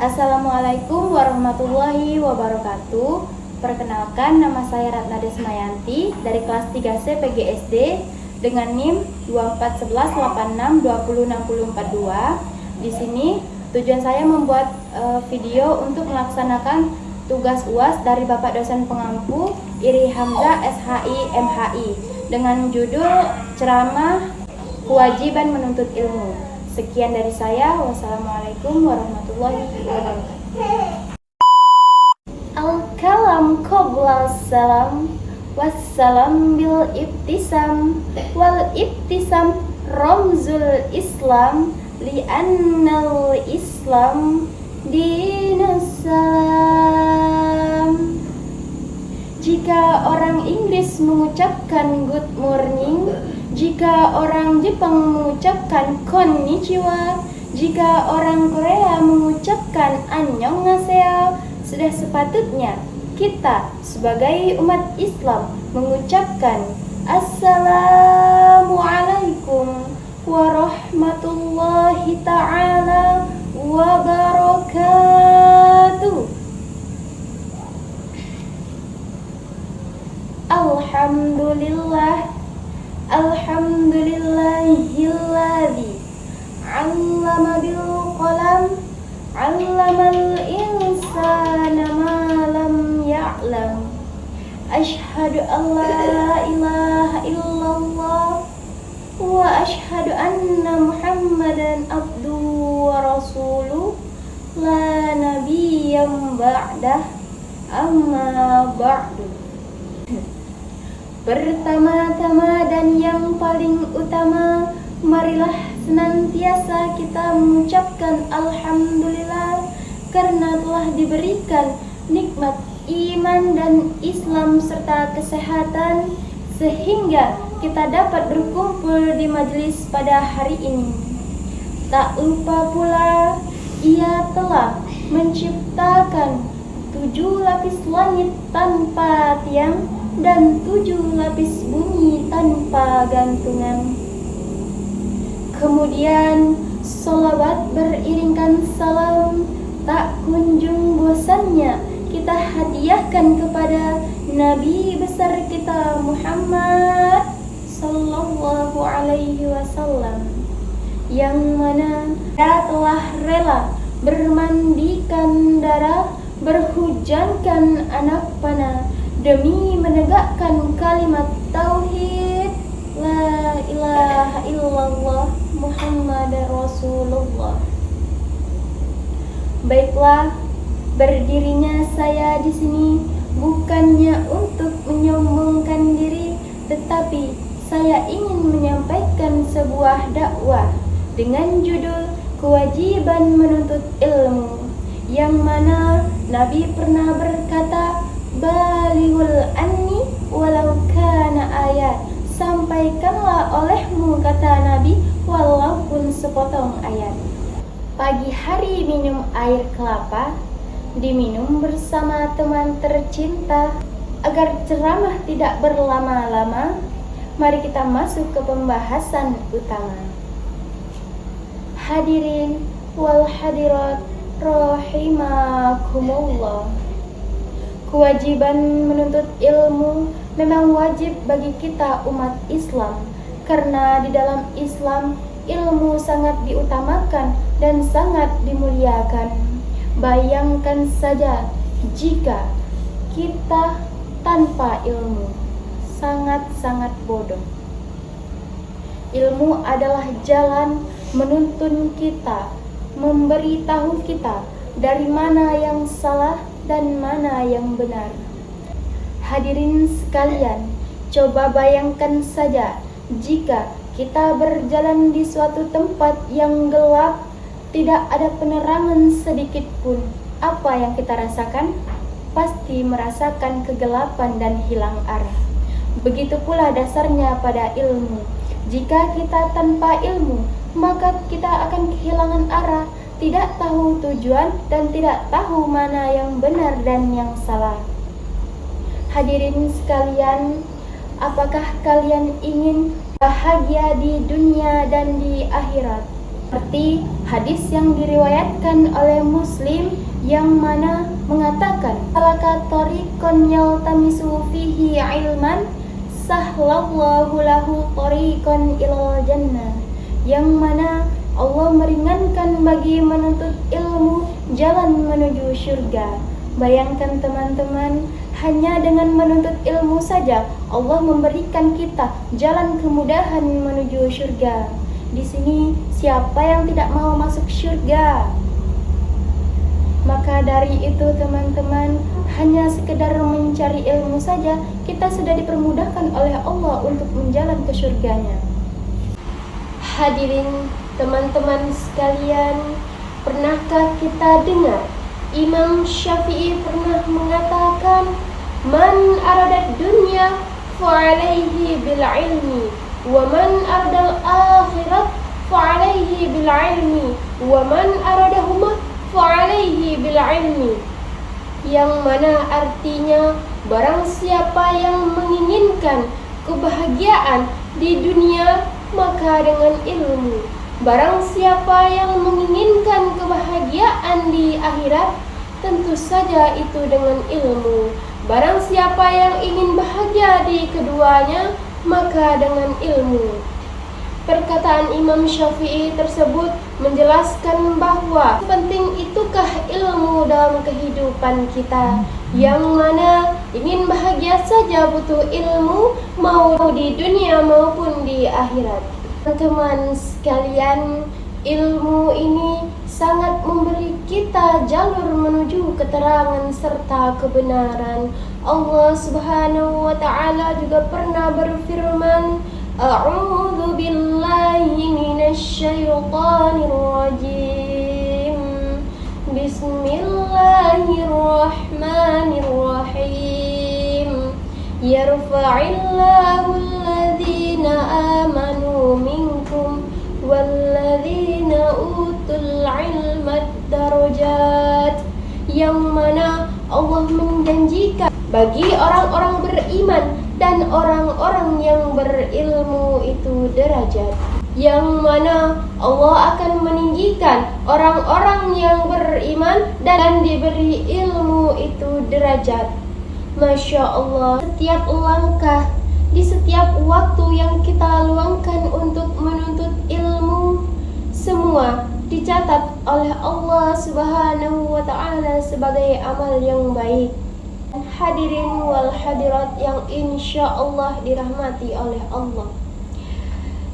Assalamualaikum warahmatullahi wabarakatuh. Perkenalkan, nama saya Ratna Desmayanti dari kelas 3C PGSD dengan NIM 241186206042. Di sini tujuan saya membuat video untuk melaksanakan tugas UAS dari Bapak dosen pengampu Iri Hamzah SHI MHI dengan judul ceramah kewajiban menuntut ilmu. Sekian dari saya. Wassalamualaikum warahmatullahi wabarakatuh. Al-kalam qabla salam wassalam bil ibtisam wal ibtisam ramzul islam li'annal islam dinus salam. Jika orang Inggris mengucapkan good morning, jika orang Jepang mengucapkan konnichiwa, jika orang Korea mengucapkan annyeonghaseyo, sudah sepatutnya kita sebagai umat Islam mengucapkan Assalamualaikum warahmatullahi ta'ala wabarakatuh. Alhamdulillahilladzi 'allama bil qalam 'allamal insana ma lam ya'lam. Asyhadu an la ilaha illallah wa asyhadu anna Muhammadan abduhu wa rasuluh la nabiyyam ba'dah amma ba'du. Pertama-tama dan yang paling utama, marilah senantiasa kita mengucapkan Alhamdulillah karena telah diberikan nikmat iman dan Islam serta kesehatan sehingga kita dapat berkumpul di majelis pada hari ini. Tak lupa pula Ia telah menciptakan 7 lapis langit tanpa tiang dan 7 lapis bumi tanpa gantungan. Kemudian sholawat beriringkan salam tak kunjung bosannya kita hadiahkan kepada Nabi besar kita Muhammad sallallahu alaihi wasallam, yang mana dia telah rela bermandikan darah, berhujankan anak panah demi menegakkan kalimat tauhid la ilaha illallah Muhammad Rasulullah. Baiklah, berdirinya saya di sini bukannya untuk menyombongkan diri, tetapi saya ingin menyampaikan sebuah dakwah dengan judul kewajiban menuntut ilmu, yang mana Nabi pernah berkata, balighul anni walau kana ayat, sampaikanlah olehmu, kata Nabi, walaupun sepotong ayat. Pagi hari minum air kelapa, diminum bersama teman tercinta. Agar ceramah tidak berlama-lama, mari kita masuk ke pembahasan utama. Hadirin wal hadirat rahimakumullah. Kewajiban menuntut ilmu memang wajib bagi kita umat Islam, karena di dalam Islam ilmu sangat diutamakan dan sangat dimuliakan. Bayangkan saja jika kita tanpa ilmu, sangat-sangat bodoh. Ilmu adalah jalan menuntun kita, memberitahu kita dari mana yang salah dan mana yang benar. Hadirin sekalian, coba bayangkan saja jika kita berjalan di suatu tempat yang gelap, tidak ada penerangan sedikit pun. Apa yang kita rasakan? Pasti merasakan kegelapan dan hilang arah. Begitu pula dasarnya pada ilmu. Jika kita tanpa ilmu, maka kita akan kehilangan arah, tidak tahu tujuan dan tidak tahu mana yang benar dan yang salah. Hadirin sekalian, apakah kalian ingin bahagia di dunia dan di akhirat? Seperti Hadis yang diriwayatkan oleh Muslim yang mana mengatakan salaka tariqan yaltamisu fihi ilman sahlallahu lahu tariqan ilal jannah, yang mana Allah meringankan bagi menuntut ilmu jalan menuju surga. Bayangkan teman-teman, hanya dengan menuntut ilmu saja Allah memberikan kita jalan kemudahan menuju surga. Di sini siapa yang tidak mau masuk surga? Maka dari itu teman-teman, hanya sekedar mencari ilmu saja kita sudah dipermudahkan oleh Allah untuk menjalan ke surganya. Hadirin teman-teman sekalian, pernahkah kita dengar Imam Syafi'i pernah mengatakan, "Man aradat dunya fa'alaihi bil ilmi, wa man aradal akhirat fa'alaihi bil ilmi, wa man aradahuma fa'alaihi bil ilmi." Yang mana artinya, barang siapa yang menginginkan kebahagiaan di dunia, maka dengan ilmu. Barang siapa yang menginginkan kebahagiaan di akhirat, tentu saja itu dengan ilmu. Barang siapa yang ingin bahagia di keduanya, maka dengan ilmu. Perkataan Imam Syafi'i tersebut menjelaskan bahwa penting itukah ilmu dalam kehidupan kita, yang mana ingin bahagia saja butuh ilmu, mau di dunia maupun di akhirat. Teman-teman sekalian, ilmu ini sangat memberi kita jalur menuju keterangan serta kebenaran. Allah Subhanahu wa ta'ala juga pernah berfirman, "A'udzu billahi minasy syaithanir rajim. Bismillahirrahmanirrahim. Yarfa'illahu alladhina amanu minkum walladzina utul ilma darajat." Yang mana Allah menjanjikan bagi orang-orang beriman dan orang-orang yang berilmu itu derajat, yang mana Allah akan meninggikan orang-orang yang beriman dan diberi ilmu itu derajat. Masya Allah, setiap langkah di setiap waktu yang kita luangkan untuk menuntut ilmu, semua dicatat oleh Allah Subhanahu wa ta'ala sebagai amal yang baik. Hadirin wal hadirat yang insya Allah dirahmati oleh Allah,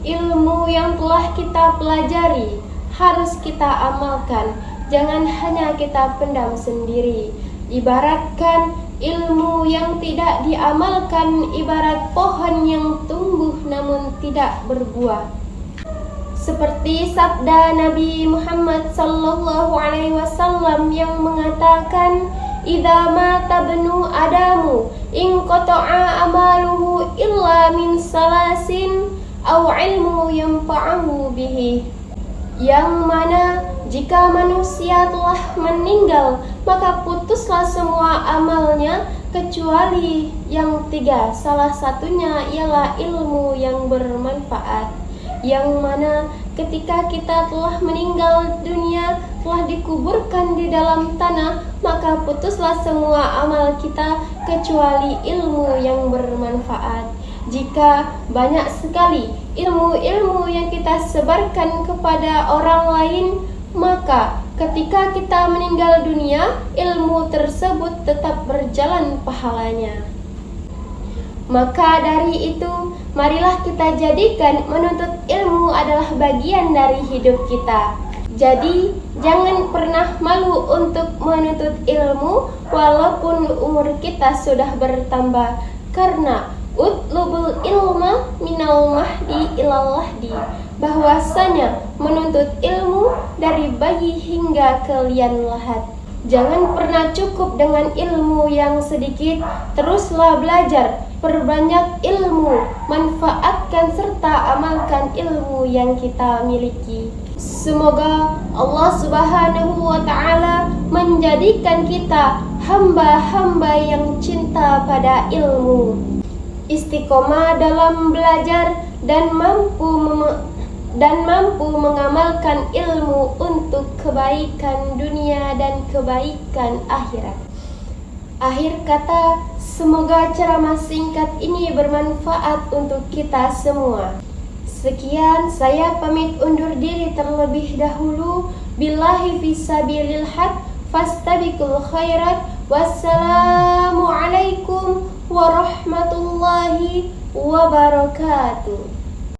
ilmu yang telah kita pelajari harus kita amalkan, jangan hanya kita pendam sendiri. Ibaratkan ilmu yang tidak diamalkan ibarat pohon yang tumbuh namun tidak berbuah. Seperti sabda Nabi Muhammad sallallahu alaihi wasallam yang mengatakan, "Idza mata bnu Adamu in qata'a amaluhu illa min salasin aw ilmu yanfa'uhu bihi." Yang mana jika manusia telah meninggal, maka putuslah semua amalnya kecuali yang tiga. Salah satunya ialah ilmu yang bermanfaat. Yang mana ketika kita telah meninggal dunia, telah dikuburkan di dalam tanah, maka putuslah semua amal kita kecuali ilmu yang bermanfaat. Jika banyak sekali ilmu-ilmu yang kita sebarkan kepada orang lain, maka ketika kita meninggal dunia, ilmu tersebut tetap berjalan pahalanya. Maka dari itu, marilah kita jadikan menuntut ilmu adalah bagian dari hidup kita. Jadi, jangan pernah malu untuk menuntut ilmu walaupun umur kita sudah bertambah. Karena utlubul ilma minal mahdi ilal lahdi, bahwasanya menuntut ilmu dari bayi hingga ke lian lahat. Jangan pernah cukup dengan ilmu yang sedikit, teruslah belajar, perbanyak ilmu, manfaatkan serta amalkan ilmu yang kita miliki. Semoga Allah Subhanahu wa ta'ala menjadikan kita hamba-hamba yang cinta pada ilmu, istiqomah dalam belajar dan mampu dan mampu mengamalkan ilmu untuk kebaikan dunia dan kebaikan akhirat. Akhir kata, semoga ceramah singkat ini bermanfaat untuk kita semua. Sekian, saya pamit undur diri terlebih dahulu. Billahi fisabilil haq, fastabiqul khairat. Wassalamualaikum warahmatullahi wabarakatuh.